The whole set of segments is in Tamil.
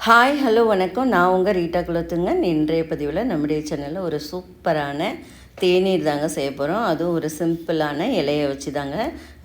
ஹாய் ஹலோ வணக்கம். நான் உங்கள் ரீட்டா குலத்துங்க. இன்றைய பதிவில் நம்முடைய சேனலில் ஒரு சூப்பரான தேநீர் தாங்க செய்ய போகிறோம். அதுவும் ஒரு சிம்பிளான இலையை வச்சு தாங்க.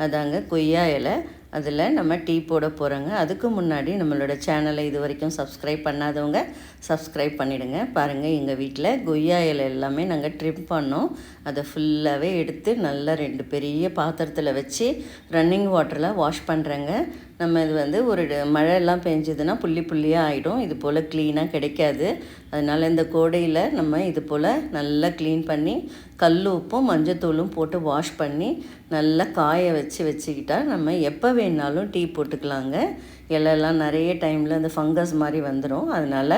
அதாங்க கொய்யா இலை. அதில் நம்ம டீ போட போகிறோங்க. அதுக்கு முன்னாடி நம்மளோட சேனலை இது வரைக்கும் சப்ஸ்கிரைப் பண்ணாதவங்க சப்ஸ்கிரைப் பண்ணிவிடுங்க. பாருங்கள், எங்கள் வீட்டில் கொய்யா இலை எல்லாமே நாங்கள் ட்ரிம் பண்ணோம். அதை ஃபுல்லாகவே எடுத்து நல்லா 2 பெரிய பாத்திரத்தில் வச்சு ரன்னிங் வாட்டரில் வாஷ் பண்ணுறேங்க. நம்ம இது வந்து ஒரு மழையெல்லாம் பெஞ்சதுன்னா புள்ளி புள்ளியாக ஆகிடும். இது போல் க்ளீனாக கிடைக்காது. அதனால் இந்த கோடையில் நம்ம இது போல் நல்லா க்ளீன் பண்ணி கல் உப்பும் மஞ்சத்தூளும் போட்டு வாஷ் பண்ணி நல்லா காய வச்சுக்கிட்டா நம்ம எப்போ வேணாலும் டீ போட்டுக்கலாங்க. இலையெல்லாம் நிறைய டைமில் அந்த ஃபங்கஸ் மாதிரி வந்துடும். அதனால்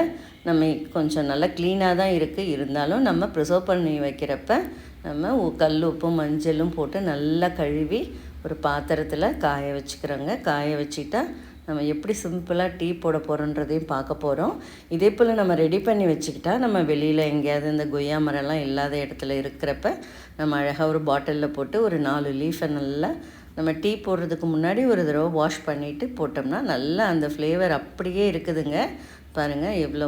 நம்ம கொஞ்சம் நல்லா க்ளீனாக தான் இருக்குது. இருந்தாலும் நம்ம ப்ரிசர்வ் பண்ணி வைக்கிறப்ப நம்ம கல் உப்பும் மஞ்சளும் போட்டு நல்லா கழுவி ஒரு பாத்திரத்தில் காய வச்சுக்கிறோங்க. காய வச்சுட்டா நம்ம எப்படி சிம்பிளாக டீ போட போகிறோன்றதையும் பார்க்க போகிறோம். இதே போல் நம்ம ரெடி பண்ணி வச்சுக்கிட்டா நம்ம வெளியில் எங்கேயாவது இந்த கொய்யா மரம்லாம் இல்லாத இடத்துல இருக்கிறப்ப நம்ம அழகாக ஒரு பாட்டிலில் போட்டு ஒரு 4 லீஃபை நல்லா நம்ம டீ போடுறதுக்கு முன்னாடி ஒரு தடவை வாஷ் பண்ணிவிட்டு போட்டோம்னா நல்லா அந்த ஃப்ளேவர் அப்படியே இருக்குதுங்க. பாருங்கள், எவ்வளோ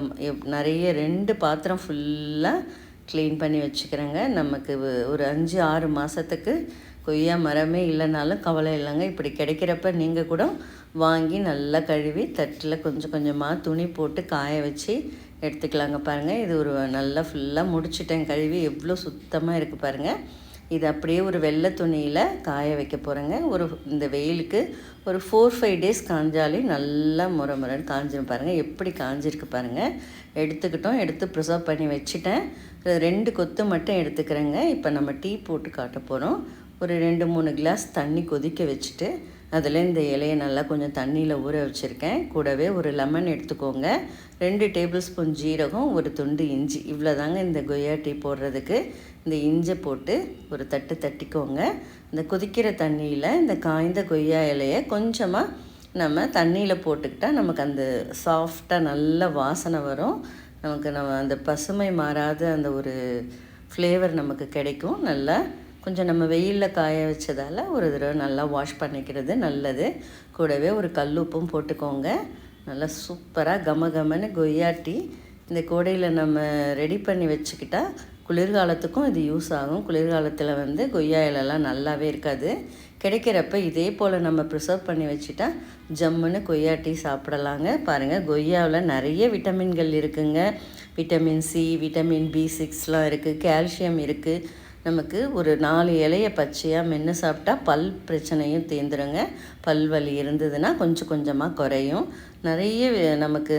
நிறைய 2 பாத்திரம் ஃபுல்லாக க்ளீன் பண்ணி வச்சுக்கிறேங்க. நமக்கு ஒரு 5-6 மாதத்துக்கு கொய்யா மரமே இல்லைனாலும் கவலை இல்லைங்க. இப்படி கிடைக்கிறப்ப நீங்கள் கூட வாங்கி நல்லா கழுவி தட்டில் கொஞ்சம் கொஞ்சமாக துணி போட்டு காய வச்சு எடுத்துக்கலாங்க. பாருங்கள், இது ஒரு நல்லா ஃபுல்லாக முடிச்சிட்டேன் கழுவி. எவ்வளோ சுத்தமாக இருக்குது பாருங்கள். இது அப்படியே ஒரு வெள்ளை துணியில் காய வைக்க போகிறேங்க. இந்த வெயிலுக்கு ஒரு 4-5 டேஸ் காஞ்சாலே நல்லா முறைன்னு காஞ்சிரும். பாருங்கள் எப்படி காஞ்சிருக்கு பாருங்கள். எடுத்துக்கிட்டோம், எடுத்து ப்ரிசர்வ் பண்ணி வச்சுட்டேன். 2 கொத்து மட்டும் எடுத்துக்கிறேங்க. இப்போ நம்ம டீ போட்டு காட்ட போகிறோம். ஒரு 2-3 கிளாஸ் தண்ணி கொதிக்க வச்சுட்டு அதில் இந்த இலையை நல்லா கொஞ்சம் தண்ணியில் ஊற வச்சுருக்கேன். கூடவே ஒரு லெமன் எடுத்துக்கோங்க. 2 டேபிள் ஸ்பூன் ஜீரகம், ஒரு துண்டு இஞ்சி. இவ்வளோ தாங்க இந்த கொய்யா டீ போடுறதுக்கு. இந்த இஞ்சை போட்டு ஒரு தட்டிக்கோங்க. இந்த கொதிக்கிற தண்ணியில் இந்த காய்ந்த கொய்யா இலையை கொஞ்சமாக நம்ம தண்ணியில் போட்டுக்கிட்டால் நமக்கு அந்த சாஃப்டாக நல்ல வாசனை வரும். நம்ம அந்த பசுமை மாறாத அந்த ஒரு ஃப்ளேவர் நமக்கு கிடைக்கும். நல்லா கொஞ்சம் நம்ம வெயிலில் காய வச்சதால் ஒரு தடவை நல்லா வாஷ் பண்ணிக்கிறது நல்லது. கூடவே ஒரு கல்லுப்பும் போட்டுக்கோங்க. நல்லா சூப்பராக கமகமன்னு கொய்யா டீ இந்த கோடையில் நம்ம ரெடி பண்ணி வச்சுக்கிட்டா குளிர்காலத்துக்கும் இது யூஸ் ஆகும். குளிர்காலத்தில் வந்து கொய்யா இலைலாம் நல்லாவே இருக்காது. கிடைக்கிறப்ப இதே போல் நம்ம ப்ரிசர்வ் பண்ணி வச்சுட்டா ஜம்முன்னு கொய்யா டீ சாப்பிடலாங்க. பாருங்கள், கொய்யாவில் நிறைய விட்டமின்கள் இருக்குங்க. விட்டமின் சி, விட்டமின் B6லாம் இருக்குது, கால்சியம் இருக்குது. நமக்கு ஒரு 4 இலையை பச்சையாக மென்று சாப்பிட்டா பல் பிரச்சனையும் தீர்ந்துருங்க. பல் வலி இருந்ததுன்னா கொஞ்சம் கொஞ்சமாக குறையும். நிறைய நமக்கு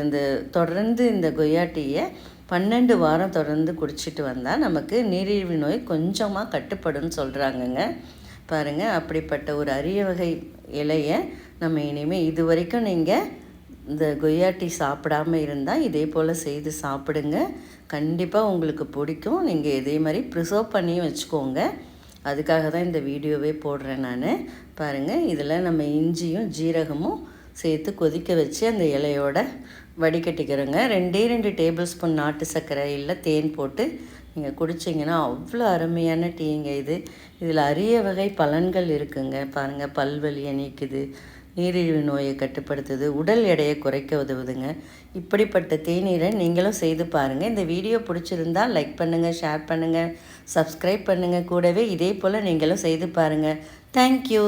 தொடர்ந்து இந்த கொய்யா டீயை 12 வாரம் தொடர்ந்து குடிச்சிட்டு வந்தால் நமக்கு நீரிழிவு நோய் கொஞ்சமாக கட்டுப்படும்னு சொல்கிறாங்கங்க. பாருங்கள், அப்படிப்பட்ட ஒரு அரிய வகை இலையை நம்ம இனிமேல் இது வரைக்கும் நீங்கள் இந்த கொய்யா டீ சாப்பிடாமல் இருந்தால் இதே போல் செய்து சாப்பிடுங்க. கண்டிப்பாக உங்களுக்கு பிடிக்கும். நீங்கள் இதே மாதிரி ப்ரிசர்வ் பண்ணியும் வச்சுக்கோங்க. அதுக்காக தான் இந்த வீடியோவே போடுறேன் நான். பாருங்கள், இதில் நம்ம இஞ்சியும் ஜீரகமும் சேர்த்து கொதிக்க வச்சு அந்த இலையோட வடிகட்டிக்கிறோங்க. 2 டேபிள் ஸ்பூன் நாட்டு சர்க்கரை இல்லை தேன் போட்டு நீங்கள் குடிச்சிங்கன்னா அவ்வளோ அருமையான டீங்க இது. இதில் அரிய வகை பலன்கள் இருக்குங்க. பாருங்கள், பல்வலியை நீக்குது, நீரிழிவு நோயை கட்டுப்படுத்துது, உடல் எடையை குறைக்க உதவுதுங்க. இப்படிப்பட்ட தேநீரை நீங்களும் செய்து பாருங்கள். இந்த வீடியோ பிடிச்சிருந்தால் லைக் பண்ணுங்கள், ஷேர் பண்ணுங்கள், சப்ஸ்கிரைப் பண்ணுங்கள். கூடவே இதே போல் நீங்களும் செய்து பாருங்கள். தேங்க்யூ.